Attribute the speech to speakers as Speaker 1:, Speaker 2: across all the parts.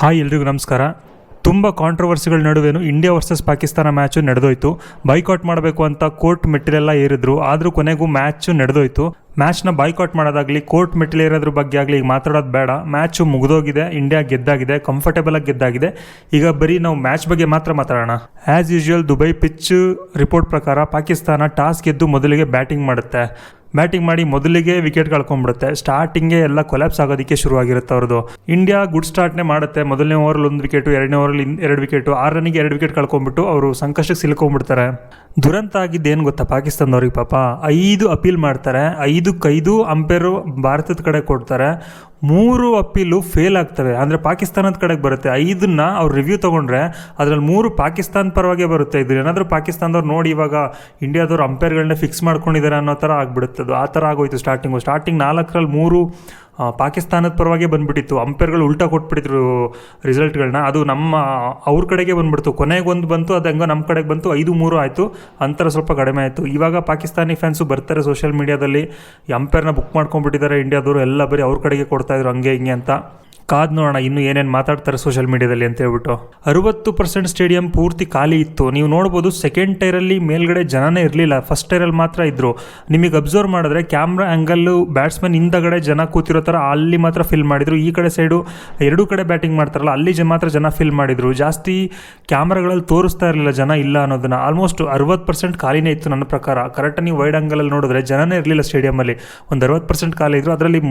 Speaker 1: Hi ಎಲ್ರಿಗೂ ನಮಸ್ಕಾರ. ತುಂಬ ಕಾಂಟ್ರವರ್ಸಿಗಳ ನಡುವೆನೂ ಇಂಡಿಯಾ ವರ್ಸಸ್ ಪಾಕಿಸ್ತಾನ ಮ್ಯಾಚು ನಡೆದೋಯ್ತು. ಬೈಕಾಟ್ ಮಾಡಬೇಕು ಅಂತ ಕೋರ್ಟ್ ಮೆಟ್ಟಿಲೆಲ್ಲ ಏರಿದ್ರು, ಆದರೂ ಕೊನೆಗೂ ಮ್ಯಾಚು ನಡೆದೋಯ್ತು. ಮ್ಯಾಚ್ನ ಬೈಕಾಟ್ ಮಾಡೋದಾಗಲಿ ಕೋರ್ಟ್ ಮೆಟ್ಟಿಲೇರೋದ್ರ ಬಗ್ಗೆ ಆಗಲಿ ಈಗ ಮಾತಾಡೋದು ಬೇಡ. ಮ್ಯಾಚು ಮುಗಿದೋಗಿದೆ, ಇಂಡಿಯಾ ಗೆದ್ದಾಗಿದೆ, ಕಂಫರ್ಟೇಬಲಾಗಿ ಗೆದ್ದಾಗಿದೆ. ಈಗ ಬರೀ ನಾವು ಮ್ಯಾಚ್ ಬಗ್ಗೆ ಮಾತ್ರ ಮಾತಾಡೋಣ. As usual Dubai pitch report ಪ್ರಕಾರ ಪಾಕಿಸ್ತಾನ ಟಾಸ್ ಗೆದ್ದು ಮೊದಲಿಗೆ ಬ್ಯಾಟಿಂಗ್ ಮಾಡುತ್ತೆ. ಬ್ಯಾಟಿಂಗ್ ಮಾಡಿ ಮೊದಲಿಗೆ ವಿಕೆಟ್ ಕಳ್ಕೊಂಡ್ಬಿಡುತ್ತೆ. ಸ್ಟಾರ್ಟಿಂಗೇ ಎಲ್ಲ ಕೊಲ್ಯಾಪ್ಸ್ ಆಗೋದಕ್ಕೆ ಶುರುವಾಗಿರುತ್ತೆ ಅವ್ರದ್ದು. ಇಂಡಿಯಾ ಗುಡ್ ಸ್ಟಾರ್ಟ್ನೇ ಮಾಡುತ್ತೆ. ಮೊದಲನೇ ಓವರಲ್ಲಿ 1 ವಿಕೆಟು, ಎರಡನೇ ಓವರಲ್ಲಿ 2 ವಿಕೆಟು, 6 ರನ್ನಿಗೆ 2 ವಿಕೆಟ್ ಕಳ್ಕೊಂಡ್ಬಿಟ್ಟು ಅವರು ಸಂಕಷ್ಟಕ್ಕೆ ಸಿಲ್ಕೊಂಡ್ಬಿಡ್ತಾರೆ. ದುರಂತ ಆಗಿದ್ದೇನು ಗೊತ್ತಾ, ಪಾಕಿಸ್ತಾನದವ್ರಿಗೆ ಪಾಪ 5 ಅಪೀಲ್ ಮಾಡ್ತಾರೆ. 5 ಅಂಪೇರು ಭಾರತದ ಕಡೆ ಕೊಡ್ತಾರೆ. 3 ಅಪೀಲು ಫೇಲ್ ಆಗ್ತವೆ, ಅಂದರೆ ಪಾಕಿಸ್ತಾನದ ಕಡೆಗೆ ಬರುತ್ತೆ. 5ನ್ನ ಅವ್ರು ರಿವ್ಯೂ ತೊಗೊಂಡ್ರೆ ಅದರಲ್ಲಿ 3 ಪಾಕಿಸ್ತಾನ ಪರವಾಗೇ ಬರುತ್ತೆ. ಇದು ಏನಾದರೂ ಪಾಕಿಸ್ತಾನದವ್ರು ನೋಡಿ ಇವಾಗ ಇಂಡಿಯಾದವ್ರು ಅಂಪೇರ್ಗಳನ್ನ ಫಿಕ್ಸ್ ಮಾಡ್ಕೊಂಡಿದ್ದಾರೆ ಅನ್ನೋ ಥರ ಆಗ್ಬಿಡುತ್ತೆ. ಅದು ಆ ಥರ ಆಗೋಯ್ತು. ಸ್ಟಾರ್ಟಿಂಗ್ 4ರಲ್ಲಿ 3 ಪಾಕಿಸ್ತಾನದ ಪರವಾಗೇ ಬಂದುಬಿಟ್ಟಿತ್ತು. ಅಂಪೇರ್ಗಳು ಉಲ್ಟಾ ಕೊಟ್ಬಿಟ್ಟಿದ್ರು ರಿಸಲ್ಟ್ಗಳನ್ನ. ಅದು ಅವ್ರ ಕಡೆಗೆ ಬಂದುಬಿಡ್ತು. ಕೊನೆಗೆ ಒಂದು ಬಂತು, ಅದು ಹೆಂಗೋ ನಮ್ಮ ಕಡೆಗೆ ಬಂತು. 5-3 ಆಯಿತು. ಅಂತರ ಸ್ವಲ್ಪ ಕಡಿಮೆ ಆಯಿತು. ಇವಾಗ ಪಾಕಿಸ್ತಾನಿ ಫ್ಯಾನ್ಸು ಬರ್ತಾರೆ ಸೋಷಿಯಲ್ ಮೀಡಿಯಾದಲ್ಲಿ, ಈ ಅಂಪೇರ್ನ ಬುಕ್ ಮಾಡ್ಕೊಂಡ್ಬಿಟ್ಟಿದ್ದಾರೆ ಇಂಡಿಯಾದವರು, ಎಲ್ಲ ಬರೀ ಅವ್ರ ಕಡೆಗೆ ಕೊಡ್ತಾಯಿದ್ರು ಹಂಗೆ ಹಿಂಗೆ ಅಂತ. ಕಾದು ನೋಡೋಣ ಇನ್ನೂ ಏನೇನು ಮಾತಾಡ್ತಾರೆ ಸೋಷಿಯಲ್ ಮೀಡಿಯಾದಲ್ಲಿ ಅಂತ ಹೇಳ್ಬಿಟ್ಟು. 60% ಸ್ಟೇಡಿಯಂ ಪೂರ್ತಿ ಖಾಲಿ ಇತ್ತು. ನೀವು ನೋಡ್ಬೋದು ಸೆಕೆಂಡ್ ಟೈರಲ್ಲಿ ಮೇಲ್ಗಡೆ ಜನನೇ ಇರಲಿಲ್ಲ, ಫಸ್ಟ್ ಟೈರಲ್ಲಿ ಮಾತ್ರ ಇದ್ದರು. ನಿಮಗೆ ಅಬ್ಸರ್ವ್ ಮಾಡಿದ್ರೆ ಕ್ಯಾಮ್ರಾ ಆ್ಯಂಗಲ್ಲು ಬ್ಯಾಟ್ಸ್ಮನ್ ಹಿಂದಗಡೆ ಜನ ಕೂತಿರೋ ಥರ ಅಲ್ಲಿ ಮಾತ್ರ ಫಿಲ್ ಮಾಡಿದರು. ಈ ಕಡೆ ಸೈಡು 2 ಕಡೆ ಬ್ಯಾಟಿಂಗ್ ಮಾಡ್ತಾರಲ್ಲ ಅಲ್ಲಿ ಮಾತ್ರ ಜನ ಫಿಲ್ ಮಾಡಿದರು. ಜಾಸ್ತಿ ಕ್ಯಾಮ್ರಾಗಳಲ್ಲಿ ತೋರಿಸ್ತಾ ಇರಲಿಲ್ಲ ಜನ ಇಲ್ಲ ಅನ್ನೋದನ್ನು. ಆಲ್ಮೋಸ್ಟ್ 60% ಖಾಲಿನೇ ಇತ್ತು ನನ್ನ ಪ್ರಕಾರ. ಕರೆಕ್ಟಾಗಿ ನೀವು ವೈಡ್ ಆ್ಯಂಗಲಲ್ಲಿ ನೋಡಿದ್ರೆ ಜನನೇ ಇರಲಿಲ್ಲ ಸ್ಟೇಡಿಯಮಲ್ಲಿ. ಒಂದು 60% ಖಾಲಿ ಇದ್ದರು. ಅದರಲ್ಲಿ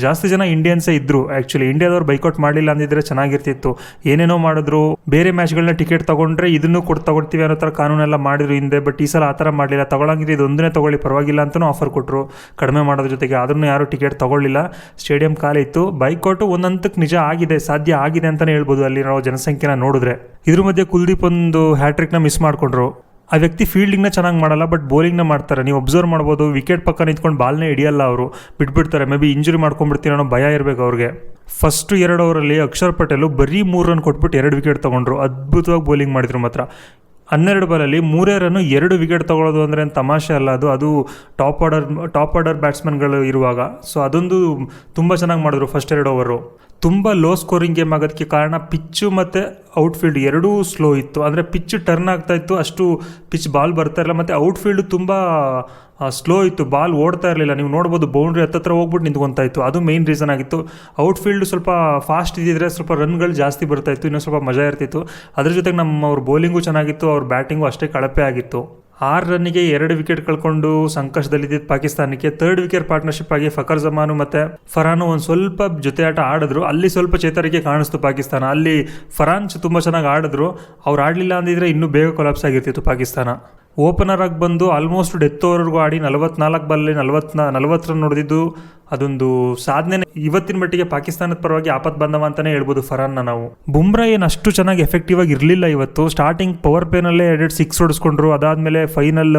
Speaker 1: ಜಾಸ್ತಿ ಜನ ಇಂಡಿಯನ್ಸೇ ಇದ್ದರು. ಆ್ಯಕ್ಚುಲಿ ಇಂಡಿಯಾದವ್ರು ಬೈಕಾಟ್ ಮಾಡಲಿಲ್ಲ ಅಂದಿದ್ರೆ ಚೆನ್ನಾಗಿರ್ತಿತ್ತು. ಏನೇನೋ ಮಾಡಿದ್ರು. ಬೇರೆ ಮ್ಯಾಚ್ಗಳನ್ನ ಟಿಕೆಟ್ ತೊಗೊಂಡ್ರೆ ಇದನ್ನು ತಗೊಳ್ತೀವಿ ಅನ್ನೋ ಥರ ಕಾನೂನೆಲ್ಲ ಮಾಡಿದ್ರು ಹಿಂದೆ. ಬಟ್ ಈ ಸಲ ಆ ಥರ ಮಾಡಲಿಲ್ಲ. ತೊಗೊಳಂಗಿದ್ರೆ ಇದೊಂದನ್ನೇ ತೊಗೊಳ್ಳಿ ಪರವಾಗಿಲ್ಲ ಅಂತಲೂ ಆಫರ್ ಕೊಟ್ಟರು ಕಡಿಮೆ ಮಾಡೋದ್ರ ಜೊತೆಗೆ. ಆದ್ರೂ ಯಾರು ಟಿಕೆಟ್ ತೊಗೊಳ್ಳಿಲ್ಲ. ಸ್ಟೇಡಿಯಂ ಖಾಲಿ ಇತ್ತು. ಬೈಕಾಟು ಒಂದಂತಕ್ಕೆ ನಿಜ ಆಗಿದೆ, ಸಾಧ್ಯ ಆಗಿದೆ ಅಂತಲೇ ಹೇಳ್ಬೋದು ಅಲ್ಲಿ ನಾವು ಜನಸಂಖ್ಯೆನ ನೋಡಿದ್ರೆ. ಇದ್ರ ಮಧ್ಯೆ ಕುಲ್ದೀಪ್ ಒಂದು ಹ್ಯಾಟ್ರಿಕ್ನ ಮಿಸ್ ಮಾಡಿಕೊಂಡ್ರು. ಆ ವ್ಯಕ್ತಿ ಫೀಲ್ಡಿಂಗ್ನ ಚೆನ್ನಾಗಿ ಮಾಡಲ್ಲ, ಬಟ್ ಬೌಲಿಂಗ್ನ ಮಾಡ್ತಾರೆ. ನೀವು ಅಬ್ಸರ್ವ್ ಮಾಡ್ಬೋದು, ವಿಕೆಟ್ ಪಕ್ಕ ನಿಂತ್ಕೊಂಡು ಬಾಲ್ನೇ ಹಿಡಿಯಲ್ಲ ಅವರು, ಬಿಟ್ಬಿಡ್ತಾರೆ. ಮೇ ಬಿ ಇಂಜುರಿ ಮಾಡ್ಕೊಂಡ್ಬಿಡ್ತೀರ ಅನ್ನೋ ಭಯ ಇರಬೇಕು ಅವ್ರಿಗೆ. ಫಸ್ಟ್ 2 ಓವರಲ್ಲಿ ಅಕ್ಷರ್ ಪಟೇಲು ಬರೀ 3 ರನ್ ಕೊಟ್ಬಿಟ್ಟು 2 ವಿಕೆಟ್ ತೊಗೊಂಡ್ರು. ಅದ್ಭುತವಾಗಿ ಬೌಲಿಂಗ್ ಮಾಡಿದ್ರು ಮಾತ್ರ. 12 ಬಾಲಲ್ಲಿ 3 ರನ್ನು 2 ವಿಕೆಟ್ ತೊಗೊಳ್ಳೋದು ಅಂದರೆ ತಮಾಷೆ ಅಲ್ಲ. ಅದು ಟಾಪ್ ಆರ್ಡರ್ ಬ್ಯಾಟ್ಸ್ಮನ್ಗಳು ಇರುವಾಗ. ಸೊ ಅದೊಂದು ತುಂಬ ಚೆನ್ನಾಗಿ ಮಾಡಿದ್ರು ಫಸ್ಟ್ 2 ಓವರು. ತುಂಬ ಲೋ ಸ್ಕೋರಿಂಗ್ ಗೇಮ್ ಆಗೋದಕ್ಕೆ ಕಾರಣ ಪಿಚ್ಚು ಮತ್ತು ಔಟ್ಫೀಲ್ಡ್ ಎರಡೂ ಸ್ಲೋ ಇತ್ತು. ಅಂದರೆ ಪಿಚ್ ಟರ್ನ್ ಆಗ್ತಾಯಿತ್ತು, ಅಷ್ಟು ಪಿಚ್ ಬಾಲ್ ಬರ್ತಾ ಇರಲಿಲ್ಲ. ಮತ್ತು ಔಟ್ಫೀಲ್ಡು ತುಂಬ ಸ್ಲೋ ಇತ್ತು, ಬಾಲ್ ಓಡ್ತಾ ಇರಲಿಲ್ಲ. ನೀವು ನೋಡ್ಬೋದು ಬೌಂಡ್ರಿ ಹತ್ತತ್ರ ಹೋಗ್ಬಿಟ್ಟು ನಿಂತ್ಕೊತಾ ಇತ್ತು. ಅದು ಮೇಯ್ನ್ ರೀಸನ್ ಆಗಿತ್ತು. ಔಟ್ಫೀಲ್ಡ್ ಸ್ವಲ್ಪ ಫಾಸ್ಟ್ ಇದ್ದಿದ್ರೆ ಸ್ವಲ್ಪ ರನ್ಗಳು ಜಾಸ್ತಿ ಬರ್ತಾಯಿತ್ತು, ಇನ್ನೂ ಸ್ವಲ್ಪ ಮಜಾ ಇರ್ತಿತ್ತು. ಅದ್ರ ಜೊತೆಗೆ ಅವ್ರ ಬೌಲಿಂಗು ಚೆನ್ನಾಗಿತ್ತು, ಅವ್ರ ಬ್ಯಾಟಿಂಗು ಅಷ್ಟೇ ಕಳಪೆ ಆಗಿತ್ತು. 6 ರನ್ನಿಗೆ 2 ವಿಕೆಟ್ ಕಳ್ಕೊಂಡು ಸಂಕಷ್ಟದಲ್ಲಿದ್ದ ಪಾಕಿಸ್ತಾನಕ್ಕೆ 3rd ವಿಕೆಟ್ ಪಾರ್ಟ್ನರ್ಶಿಪ್ ಆಗಿ ಫಕರ್ ಜಮಾನು ಮತ್ತು ಫರಾನು ಒಂದು ಸ್ವಲ್ಪ ಜೊತೆ ಆಟ ಆಡಿದ್ರು. ಅಲ್ಲಿ ಸ್ವಲ್ಪ ಚೇತರಿಕೆ ಕಾಣಿಸ್ತು ಪಾಕಿಸ್ತಾನ. ಅಲ್ಲಿ ಫರಾನ್ ತುಂಬ ಚೆನ್ನಾಗಿ ಆಡಿದ್ರು. ಅವ್ರು ಆಡಲಿಲ್ಲ ಅಂದಿದ್ರೆ ಇನ್ನೂ ಬೇಗ ಕೊಲಾಪ್ಸ್ ಆಗಿರ್ತಿತ್ತು ಪಾಕಿಸ್ತಾನ. ಓಪನರ್ ಆಗಿ ಬಂದು ಆಲ್ಮೋಸ್ಟ್ ಡೆತ್ ಓವರ್ಗೂ ಆಡಿ 44 ಬಾಲಲ್ಲಿ 40 ರನ್ ಹೊಡೆದಿದ್ದು ಅದೊಂದು ಸಾಧನೆ. ಇವತ್ತಿನ ಮಟ್ಟಿಗೆ ಪಾಕಿಸ್ತಾನದ ಪರವಾಗಿ ಆಪತ್ ಬಂದವ ಅಂತಲೇ ಹೇಳ್ಬೋದು ಫರಾನ್ನ ನಾವು. ಬುಮ್ರಾ ಏನು ಅಷ್ಟು ಚೆನ್ನಾಗಿ ಎಫೆಕ್ಟಿವ್ ಆಗಿ ಇರಲಿಲ್ಲ ಇವತ್ತು. ಸ್ಟಾರ್ಟಿಂಗ್ ಪವರ್ ಪ್ಲೇನಲ್ಲೇ 2 6 ಹೊಡಿಸ್ಕೊಂಡ್ರು. ಅದಾದಮೇಲೆ ಫೈನಲ್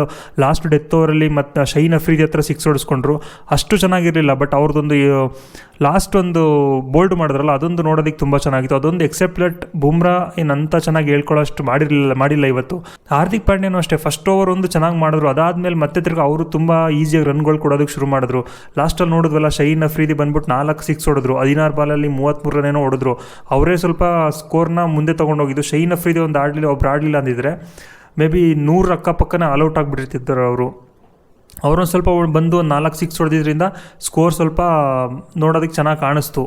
Speaker 1: ಲಾಸ್ಟ್ ಡೆತ್ ಓವರಲ್ಲಿ ಮತ್ತು ಶೈನ್ ಅಫ್ರೀದಿ ಹತ್ರ 6 ಹೊಡಿಸ್ಕೊಂಡ್ರು. ಅಷ್ಟು ಚೆನ್ನಾಗಿರಲಿಲ್ಲ. ಬಟ್ ಅವ್ರದ್ದೊಂದು ಲಾಸ್ಟ್ ಒಂದು ಬೋಲ್ಡ್ ಮಾಡಿದ್ರಲ್ಲ, ಅದೊಂದು ನೋಡೋದಕ್ಕೆ ತುಂಬ ಚೆನ್ನಾಗಿತ್ತು. ಅದೊಂದು ಎಕ್ಸೆಪ್ಟ್ ಬುಮ್ರಾ ಏನಂತ ಚೆನ್ನಾಗಿ ಹೇಳ್ಕೊಳ್ಳೋಷ್ಟು ಮಾಡಿಲ್ಲ ಇವತ್ತು. ಹಾರ್ದಿಕ್ ಪಾಂಡ್ಯನೂ ಅಷ್ಟೇ ಫಸ್ಟ್ ಓವರ್ ಒಂದು ಚೆನ್ನಾಗಿ ಮಾಡಿದ್ರು. ಅದಾದಮೇಲೆ ಮತ್ತೆ ತಿರ್ಗಿ ಅವರು ತುಂಬ ಈಸಿಯಾಗಿ ರನ್ಗಳು ಕೊಡೋದಕ್ಕೆ ಶುರು ಮಾಡಿದ್ರು. ಲಾಸ್ಟಲ್ಲಿ ನೋಡಿದ್ವಲ್ಲ, ಶೈನ್ ಅಫ್ರೀದಿ ಬಂದ್ಬಿಟ್ಟು 4 6 ಹೊಡೆದ್ರು. 16 ಬಾಲಲ್ಲಿ 33 ರನ್ ಏನೋ ಹೊಡೆದ್ರು. ಅವರೇ ಸ್ವಲ್ಪ ಸ್ಕೋರ್ನ ಮುಂದೆ ತೊಗೊಂಡೋಗಿದ್ದು. ಶೈನ್ ಅಫ್ರೀದಿ ಒಬ್ರು ಆಡಲಿಲ್ಲ ಅಂದಿದ್ರೆ ಮೇ ಬಿ 100 ಅಕ್ಕಪಕ್ಕನೇ ಆಲ್ಔಟ್ ಆಗಿಬಿಟ್ಟಿರ್ತಿದ್ದಾರೆ ಅವರು. ಅವರೊಂದು ಸ್ವಲ್ಪ ಬಂದು 4 6 ಹೊಡೆದಿದ್ದರಿಂದ ಸ್ಕೋರ್ ಸ್ವಲ್ಪ ನೋಡೋದಕ್ಕೆ ಚೆನ್ನಾಗಿ ಕಾಣಿಸ್ತು.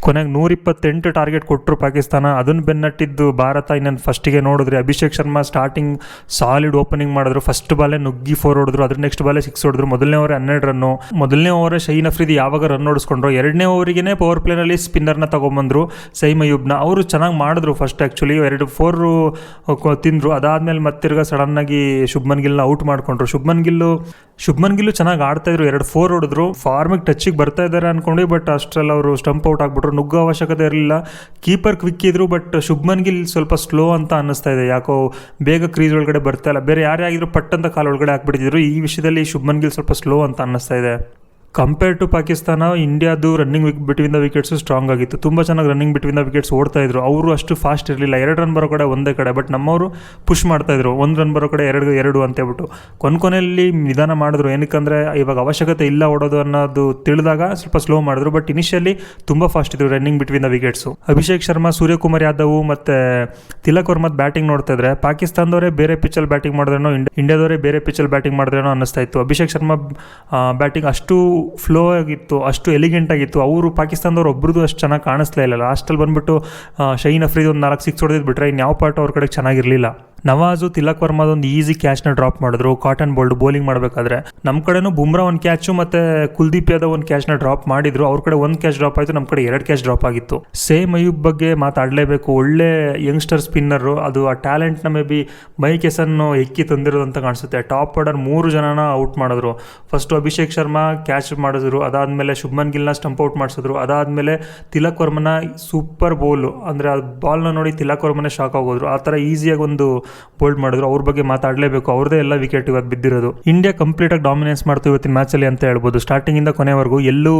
Speaker 1: ಕೊನೆಗೆ 128 ಟಾರ್ಗೆಟ್ ಕೊಟ್ಟರು ಪಾಕಿಸ್ತಾನ. ಅದನ್ನು ಬೆನ್ನಟ್ಟಿದ್ದು ಭಾರತ. ಇನ್ನೊಂದು ಫಸ್ಟಿಗೆ ನೋಡಿದ್ರೆ Abhishek Sharma starting solid opening ಮಾಡಿದ್ರು. ಫಸ್ಟ್ ಬಾಲೇ ನುಗ್ಗಿ 4 ಹೊಡೆದ್ರು. ಅದ್ರ ನೆಕ್ಸ್ಟ್ ಬಾಲೇ 6 ಹೊಡೆದ್ರು. ಮೊದಲನೇ ಓವರೇ 12 ರನ್ನು. ಮೊದಲನೇ ಓವರೇ ಶೈನ್ ಅಫ್ರೀದಿ ಯಾವಾಗ ರನ್ ಹೊಡಿಸ್ಕೊಂಡ್ರು. 2ನೇ ಓವರಿಗೇ ಪವರ್ ಪ್ಲೇನಲ್ಲಿ ಸ್ಪಿನ್ನರ್ನ ತೊಗೊಂಬಂದರು, ಸೈಮ್ ಅಯೂಬ್ನ. ಅವರು ಚೆನ್ನಾಗಿ ಮಾಡಿದ್ರು ಫಸ್ಟ್. ಆ್ಯಕ್ಚುಲಿ 4 ತಿಂದರು. ಅದಾದಮೇಲೆ ಮತ್ತಿರ್ಗ ಸಡನ್ನಾಗಿ ಶುಭ್ಮನ್ ಗಿಲ್ನ ಔಟ್ ಮಾಡಿಕೊಂಡ್ರು. ಶುಭ್ಮನ್ ಗಿಲ್ಲು ಚೆನ್ನಾಗಿ ಆಡ್ತಾಯಿದ್ರು. 2 4 ಹೊಡೆದ್ರು. ಫಾರ್ಮಿಗೆ ಟಚ್ಚಿಗೆ ಬರ್ತಾ ಇದ್ದಾರೆ ಅಂದ್ಕೊಂಡು, ಬಟ್ ಅಷ್ಟರಲ್ಲಿ ಅವರು ಸ್ಟಂಪ್ ಔಟ್ ಆಗಿಬಿಟ್ರು. ನುಗ್ಗೋ ಅವಶ್ಯಕತೆ ಇರಲಿಲ್ಲ. ಕೀಪರ್ ಕ್ವಿಕ್ ಇದ್ರು, ಬಟ್ ಶುಭ್ಮನ್ ಗಿಲ್ ಸ್ವಲ್ಪ ಸ್ಲೋ ಅಂತ ಅನ್ನಿಸ್ತಾ ಇದೆ. ಯಾಕೋ ಬೇಗ ಕ್ರೀಸ್ ಒಳಗಡೆ ಬರ್ತಾ ಇಲ್ಲ. ಬೇರೆ ಯಾರೇ ಆಗಿದ್ರು ಪಟ್ಟಂತ ಕಾಲು ಒಳಗಡೆ ಹಾಕ್ಬಿಟ್ಟಿದ್ರು. ಈ ವಿಷಯದಲ್ಲಿ ಶುಭ್ಮನ್ ಗಿಲ್ ಸ್ವಲ್ಪ ಸ್ಲೋ ಅಂತ ಅನ್ನಿಸ್ತಾ ಇದೆ. ಕಂಪೇರ್ ಟು ಪಾಕಿಸ್ತಾನ, ಇಂಡಿಯಾದು running between the wickets strong ಆಗಿತ್ತು. ತುಂಬ ಚೆನ್ನಾಗಿ ರನ್ನಿಂಗ್ ಬಿಟ್ವೀನ್ ದ ವಿಕೆಟ್ಸ್ ಓಡ್ತಾ ಇದ್ರು. ಅವರು ಅಷ್ಟು ಫಾಸ್ಟ್ ಇರಲಿಲ್ಲ. 2 ರನ್ ಬರೋ ಕಡೆ ಒಂದೇ ಕಡೆ, ಬಟ್ ನಮ್ಮವರು ಪುಷ್ ಮಾಡ್ತಾಯಿದ್ರು. 1 ರನ್ ಬರೋ ಕಡೆ 2 ಅಂತೇಳ್ಬಿಟ್ಟು ಕೊನೆಯಲ್ಲಿ ನಿಧಾನ ಮಾಡಿದ್ರು. ಏನಕ್ಕಂದರೆ ಇವಾಗ ಅವಶ್ಯಕತೆ ಇಲ್ಲ ಓಡೋದು ಅನ್ನೋದು ತಿಳಿದಾಗ ಸ್ವಲ್ಪ ಸ್ಲೋ ಮಾಡಿದ್ರು. ಬಟ್ ಇನಿಷಿಯಲಿ ತುಂಬ ಫಾಸ್ಟ್ ಇದ್ರು running between the wickets. Abhishek Sharma, Suryakumar Yadav ಮತ್ತು ತಿಲಕ್ ವರ್ಮದ್ ಬ್ಯಾಟಿಂಗ್ ನೋಡ್ತಾ ಇದ್ರೆ ಪಾಕಿಸ್ತಾನದವರೇ ಬೇರೆ ಪಿಚ್ಚಲ್ಲಿ ಬ್ಯಾಟಿಂಗ್ ಮಾಡಿದ್ರೇನೋ, ಇಂಡಿಯಾದವರೇ ಬೇರೆ ಪಿಚ್ಚಲ್ಲಿ ಬ್ಯಾಟಿಂಗ್ ಮಾಡಿದ್ರೇನೋ ಅನ್ನಿಸ್ತಾ ಇತ್ತು. ಅಭಿಷೇಕ್ ಶರ್ಮಾ ಬ್ಯಾಟಿಂಗ್ ಅಷ್ಟು ಫ್ಲೋ ಆಗಿತ್ತು, ಅಷ್ಟು ಎಲಿಗೆಂಟ್ ಆಗಿತ್ತು. ಅವರು ಪಾಕಿಸ್ತಾನದವ್ರು ಒಬ್ರದ್ದು ಅಷ್ಟು ಚೆನ್ನಾಗಿ ಕಾಣಿಸ್ಲೇ ಇಲ್ಲ. ಲಾಸ್ಟಲ್ಲಿ ಬಂದುಬಿಟ್ಟು ಶಹೀನ್ ಅಫ್ರೀದಿ ಒಂದು 4 ಸಿಕ್ಸ್ ಹೊಡೆದಿದ್ದು ಬಿಟ್ಟರೆ ಇನ್ಯಾವ ಪಾರ್ಟ್ ಅವ್ರ ಕಡೆ ಚೆನ್ನಾಗಿರಲಿಲ್ಲ. ನವಾಜು, ತಿಲಕ್ ವರ್ಮಾದೊಂದು ಈಸಿ ಕ್ಯಾಚ್ನ ಡ್ರಾಪ್ ಮಾಡಿದ್ರು. ಕಾಟನ್ ಬೋಲ್ಡ್ ಬೌಲಿಂಗ್ ಮಾಡಬೇಕಾದ್ರೆ ನಮ್ಮ ಕಡೆನೂ ಬುಮ್ರಾ ಒಂದು ಕ್ಯಾಚು ಮತ್ತು ಕುಲ್ದೀಪ್ ಯಾದವ್ ಒಂದು ಕ್ಯಾಚ್ನ ಡ್ರಾಪ್ ಮಾಡಿದ್ರು. ಅವ್ರ ಕಡೆ 1 ಕ್ಯಾಚ್ ಡ್ರಾಪ್ ಆಯಿತು, ನಮ್ಮ ಕಡೆ 2 ಕ್ಯಾಚ್ ಡ್ರಾಪ್ ಆಗಿತ್ತು. ಸೇಮ್ ಅಯೂಬ್ ಬಗ್ಗೆ ಮಾತಾಡಲೇಬೇಕು. ಒಳ್ಳೆ ಯಂಗ್ಸ್ಟರ್ ಸ್ಪಿನ್ನರು. ಅದು ಆ ಟ್ಯಾಲೆಂಟ್ನ ಮೇ ಬಿ ಮೈಕ್ ಹೆಸನ್ನು ಎಕ್ಕಿ ತಂದಿರೋದು ಅಂತ ಕಾಣಿಸುತ್ತೆ. ಟಾಪ್ ಆರ್ಡರ್ 3 ಜನನ ಔಟ್ ಮಾಡಿದ್ರು. ಫಸ್ಟು ಅಭಿಷೇಕ್ ಶರ್ಮಾ ಕ್ಯಾಚ್ ಮಾಡಿದ್ರು, ಅದಾದಮೇಲೆ ಶುಭ್ಮನ್ ಗಿಲ್ನ ಸ್ಟಂಪ್ ಔಟ್ ಮಾಡಿಸಿದ್ರು, ಅದಾದಮೇಲೆ ತಿಲಕ್ ವರ್ಮನ ಸೂಪರ್ ಬೌಲು, ಅಂದರೆ ಆ ಬಾಲ್ನ ನೋಡಿ ತಿಲಕ್ ವರ್ಮನೇ ಶಾಕ್ ಆಗೋದ್ರು. ಆ ಥರ ಈಸಿಯಾಗಿ ಒಂದು ಬೋಲ್ಡ್ ಮಾಡಿದ್ರು. ಅವ್ರ ಬಗ್ಗೆ ಮಾತಾಡಲೇಬೇಕು. ಅವ್ರದೇ ಎಲ್ಲ ವಿಕೆಟ್ ಇವತ್ತು ಬಿದ್ದಿರೋದು. ಇಂಡಿಯಾ ಕಂಪ್ಲೀಟಾಗಿ ಡಾಮಿನೆನ್ಸ್ ಮಾಡ್ತು ಇವತ್ತಿನ ಮ್ಯಾಚಲ್ಲಿ ಅಂತ ಹೇಳ್ಬೋದು. ಸ್ಟಾರ್ಟಿಂಗಿಂದ ಕೊನೆವರೆಗೂ ಎಲ್ಲೂ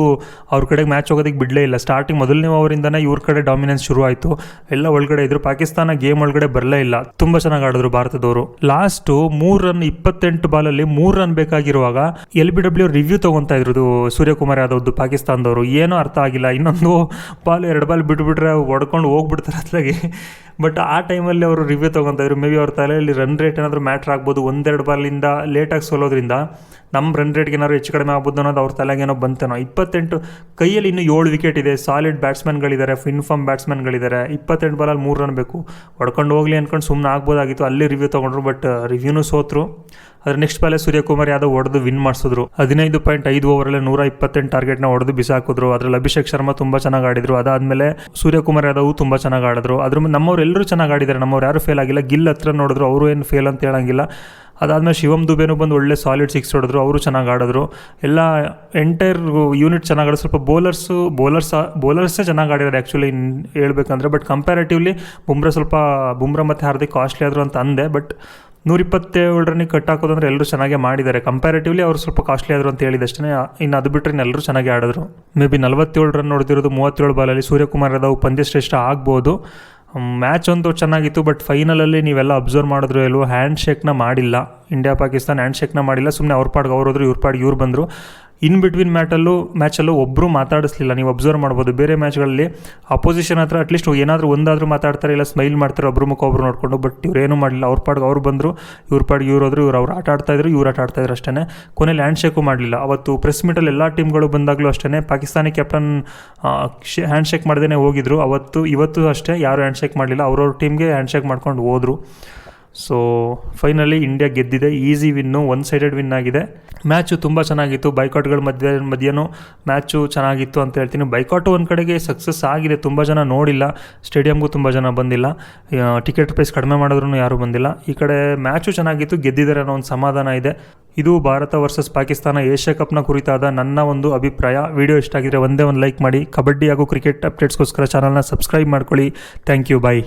Speaker 1: ಅವ್ರ ಕಡೆಗೆ ಮ್ಯಾಚ್ ಹೋಗೋದಕ್ಕೆ ಬಿಡಲೇ ಇಲ್ಲ. ಸ್ಟಾರ್ಟಿಂಗ್ ಮೊದಲನೇ ಓವರಿಂದನೇ ಇವ್ರ ಕಡೆ ಡಾಮಿನೆನ್ಸ್ ಶುರು ಆಯಿತು. ಎಲ್ಲ ಒಳಗಡೆ ಇದ್ರು. ಪಾಕಿಸ್ತಾನ ಗೇಮ್ ಒಳಗಡೆ ಬರಲೇ ಇಲ್ಲ. ತುಂಬ ಚೆನ್ನಾಗಿ ಆಡಿದ್ರು ಭಾರತದವರು. ಲಾಸ್ಟು 3 ರನ್ 28 ಬಾಲಲ್ಲಿ 3 ರನ್ ಬೇಕಾಗಿರುವಾಗ LBW ರಿವ್ಯೂ ತೊಗೊತಾ ಇದ್ರು ಸೂರ್ಯಕುಮಾರ್ ಯಾದವ್ದು ಪಾಕಿಸ್ತಾನದವರು. ಏನೂ ಅರ್ಥ ಆಗಿಲ್ಲ. ಇನ್ನೊಂದು ಬಾಲ್ 2 ಬಾಲ್ ಬಿಟ್ಬಿಟ್ರೆ ಹೊಡ್ಕೊಂಡು ಹೋಗ್ಬಿಡ್ತಾರೆ ಅತ್ಲಾಗೆ. ಬಟ್ ಆ ಟೈಮಲ್ಲಿ ಅವರು ರಿವ್ಯೂ ತೊಗೊತಾ ಇದ್ರು. ಮೇ ಬಿ ಅವ್ರ ತಲೆಯಲ್ಲಿ ರನ್ ರೇಟ್ ಏನಾದರೂ ಮ್ಯಾಟ್ರ್ ಆಗ್ಬೋದು. 1-2 ಬಾಲಿಂದ ಲೇಟಾಗಿ ಸೋಲೋದ್ರಿಂದ ನಮ್ಮ ರನ್ ರೇಟ್ಗೆ ಏನಾದ್ರು ಹೆಚ್ಚು ಕಡಿಮೆ ಆಗ್ಬೋದು ಅನ್ನೋದು ಅವ್ರ ತಲೆಗೇನೋ ಬಂತೇನೋ. 28 ಕೈಯಲ್ಲಿ ಇನ್ನೂ 7 ವಿಕೆಟ್ ಇದೆ. ಸಾಲಿಡ್ ಬ್ಯಾಟ್ಸ್ಮನ್ಗಳಿದ್ದಾರೆ, ಇನ್ಫಾರ್ಮ್ ಬ್ಯಾಟ್ಸ್ಮನ್ಗಳಿದ್ದಾರೆ. 28 ಬಾಲಲ್ಲಿ 3 ರನ್ ಬೇಕು. ಹೊಡ್ಕೊಂಡು ಹೋಗಲಿ ಅಂದ್ಕೊಂಡು ಸುಮ್ಮನೆ ಆಗ್ಬೋದಾಗಿತ್ತು. ಅಲ್ಲಿ ರಿವ್ಯೂ ತೊಗೊಂಡ್ರು, ಬಟ್ ರಿವ್ಯೂನೂ ಸೋತರು. ಅದ್ರ ನೆಕ್ಸ್ಟ್ ಬಾಲೇ ಸೂರ್ಯಕುಮಾರ್ ಯಾದವ್ ಹೊಡೆದು ವಿನ್ ಮಾಡಿಸಿದ್ರು. 15.5 ಓವರಲ್ಲಿ 128 ಟಾರ್ಗೆಟ್ನ ಹೊಡೆದು ಬಿಸಾಕಿದ್ರು. ಅದರಲ್ಲಿ ಅಭಿಷೇಕ್ ಶರ್ಮಾ ತುಂಬ ಚೆನ್ನಾಗಿ ಆಡಿದ್ರು. ಅದಾದಮೇಲೆ ಸೂರ್ಯಕುಮಾರ್ ಯಾದವ್ ತುಂಬ ಚೆನ್ನಾಗಿ ಆಡಿದ್ರು. ಅದ್ರ ನಮ್ಮವ್ರು ಎಲ್ಲರೂ ಚೆನ್ನಾಗಿ ಆಡಿದ್ದಾರೆ. ನಮ್ಮವ್ರು ಯಾರು ಫೇಲ್ ಆಗಿಲ್ಲ. ಗಿಲ್ ಹತ್ರ ನೋಡಿದ್ರು, ಅವರು ಏನು ಫೇಲ್ ಅಂತ ಹೇಳಂಗಿಲ್ಲ. ಅದಾದಮೇಲೆ ಶಿವಮ್ ದುಬೇನೂ ಬಂದು ಒಳ್ಳೆ ಸಾಲಿಡ್ 6 ಹೊಡೆದ್ರು. ಅವರು ಚೆನ್ನಾಗಿ ಆಡಿದ್ರು. ಎಲ್ಲ ಎಂಟೈರ್ ಯೂನಿಟ್ ಚೆನ್ನಾಗಿ ಆಡಿದ್ರು. ಸ್ವಲ್ಪ ಬೌಲರ್ಸೇ ಚೆನ್ನಾಗಿ ಆಡಿದ್ದಾರೆ ಆ್ಯಕ್ಚುಲಿ ಹೇಳ್ಬೇಕಂದ್ರೆ. ಬಟ್ ಕಂಪ್ಯಾರಿಟಿವ್ಲಿ ಬುಮ್ರಾ ಮತ್ತು ಹಾರ್ದಿಕ್ ಕಾಸ್ಟ್ಲಿ ಆದರು ಅಂತ ಅಂದೆ. ಬಟ್ 127 ರನ್ನಿಗೆ ಕಟ್ ಹಾಕೋದಂದ್ರೆ ಎಲ್ಲರೂ ಚೆನ್ನಾಗೇ ಮಾಡಿದ್ದಾರೆ. ಕಂಪ್ಯಾರಿಟಿವ್ಲಿ ಅವರು ಸ್ವಲ್ಪ ಕಾಸ್ಟ್ಲಿ ಆದರು ಅಂತ ಹೇಳಿದಷ್ಟೇ. ಇನ್ನು ಅದು ಬಿಟ್ಟರೆ ಎಲ್ಲರೂ ಚೆನ್ನಾಗಿ ಆಡಿದ್ರು. ಮೇ ಬಿ 47 ರನ್ ನೋಡ್ತಿರೋದು 37 ಬಾಲಲ್ಲಿ ಸೂರ್ಯಕುಮಾರ್ ಯಾದವ್ ಪಂದ್ಯಶ್ರೇಷ್ಠ ಆಗ್ಬೋದು. ಮ್ಯಾಚ್ ಒಂದು ಚೆನ್ನಾಗಿತ್ತು. ಬಟ್ ಫೈನಲಲ್ಲಿ ನೀವೆಲ್ಲ ಅಬ್ಸರ್ವ್ ಮಾಡಿದ್ರು ಎಲ್ಲೋ ಹ್ಯಾಂಡ್ ಶೇಕ್ನ ಮಾಡಿಲ್ಲ. ಇಂಡಿಯಾ ಪಾಕಿಸ್ತಾನ ಹ್ಯಾಂಡ್ ಶೇಕ್ನ ಮಾಡಿಲ್ಲ. ಸುಮ್ಮನೆ ಅವ್ರ ಪಾಡ್ಗೆ ಅವ್ರು ಹೋದ್ರು, ಇವ್ರ ಪಾಡ್ಗೆ ಇವ್ರು ಬಂದರು. ಇನ್ ಬಿಟ್ವೀನ್ ಮ್ಯಾಚಲ್ಲೂ ಒಬ್ಬರು ಮಾತಾಡಿಸ್ಲಿಲ್ಲ. ನೀವು ಅಬ್ಸರ್ವ್ ಮಾಡ್ಬೋದು. ಬೇರೆ ಮ್ಯಾಚ್ಗಳಲ್ಲಿ ಅಪೋಸಿಷನ್ ಹತ್ರ ಅಟ್ಲೀಸ್ಟ್ ಏನಾದರೂ ಒಂದಾದರೂ ಮಾತಾಡ್ತಾರೆ, ಇಲ್ಲ ಸ್ಮೈಲ್ ಮಾಡ್ತಾರೆ ಒಬ್ಬರು ಮುಖ ಒಬ್ಬರು ನೋಡಿಕೊಂಡು. ಬಟ್ ಇವ್ರೇನೂ ಮಾಡಲಿಲ್ಲ. ಅವ್ರ ಪಾಡ್ಗೆ ಅವ್ರು ಬಂದರು, ಇವ್ರ ಪಾಡ್ಗೆ ಇವ್ರು ಹೋದ್ರು. ಅವ್ರು ಆಟ ಆಡ್ತಾಯಿದ್ರು, ಇವ್ರು ಆಟ ಆಡ್ತಾಯಿದ್ರು ಅಷ್ಟೇ. ಕೊನೆಯಲ್ಲಿ ಹ್ಯಾಂಡ್ ಶೇಕು ಮಾಡಲಿಲ್ಲ. ಅವತ್ತು ಪ್ರೆಸ್ ಮೀಟಲ್ಲಿ ಎಲ್ಲ ಟೀಮ್ಗಳು ಬಂದಾಗಲೂ ಅಷ್ಟೇ ಪಾಕಿಸ್ತಾನಿ ಕ್ಯಾಪ್ಟನ್ ಹ್ಯಾಂಡ್ ಶೇಕ್ ಮಾಡ್ದೇ ಹೋಗಿದ್ರು. ಇವತ್ತು ಅಷ್ಟೇ ಯಾರು ಹ್ಯಾಂಡ್ ಶೇಕ್ ಮಾಡಲಿಲ್ಲ. ಅವ್ರವ್ರ ಟೀಮ್ಗೆ ಹ್ಯಾಂಡ್ ಶೇಕ್ ಮಾಡ್ಕೊಂಡು ಹೋದರು. ಸೊ ಫೈನಲಿ ಇಂಡಿಯಾ ಗೆದ್ದಿದೆ. ಈಸಿ ವಿನ್ನು, 1 ಸೈಡೆಡ್ ವಿನ್ ಆಗಿದೆ. ಮ್ಯಾಚು ತುಂಬ ಚೆನ್ನಾಗಿತ್ತು. ಬೈಕಾಟ್ಗಳ ಮಧ್ಯನೂ ಮ್ಯಾಚು ಚೆನ್ನಾಗಿತ್ತು ಅಂತ ಹೇಳ್ತೀನಿ. ಬೈಕಾಟು ಒಂದು ಕಡೆಗೆ ಸಕ್ಸಸ್ ಆಗಿದೆ. ತುಂಬ ಜನ ನೋಡಿಲ್ಲ. ಸ್ಟೇಡಿಯಮ್ಗೂ ತುಂಬ ಜನ ಬಂದಿಲ್ಲ. ಟಿಕೆಟ್ ಪ್ರೈಸ್ ಕಡಿಮೆ ಮಾಡಿದ್ರೂ ಯಾರೂ ಬಂದಿಲ್ಲ. ಈ ಕಡೆ ಮ್ಯಾಚು ಚೆನ್ನಾಗಿತ್ತು, ಗೆದ್ದಿದ್ದಾರೆ ಅನ್ನೋ ಒಂದು ಸಮಾಧಾನ ಇದೆ. ಇದು ಭಾರತ ವರ್ಸಸ್ ಪಾಕಿಸ್ತಾನ ಏಷ್ಯಾ ಕಪ್ನ ಕುರಿತಾದ ನನ್ನ ಒಂದು ಅಭಿಪ್ರಾಯ. ವಿಡಿಯೋ ಇಷ್ಟ ಆಗಿದ್ರೆ ಒಂದೇ ಒಂದು ಲೈಕ್ ಮಾಡಿ. ಕಬಡ್ಡಿ ಹಾಗೂ ಕ್ರಿಕೆಟ್ ಅಪ್ಡೇಟ್ಸ್ಗೋಸ್ಕರ ಚಾನಲ್ನ ಸಬ್ಸ್ಕ್ರೈಬ್ ಮಾಡ್ಕೊಳ್ಳಿ. Thank you. ಬಾಯ್.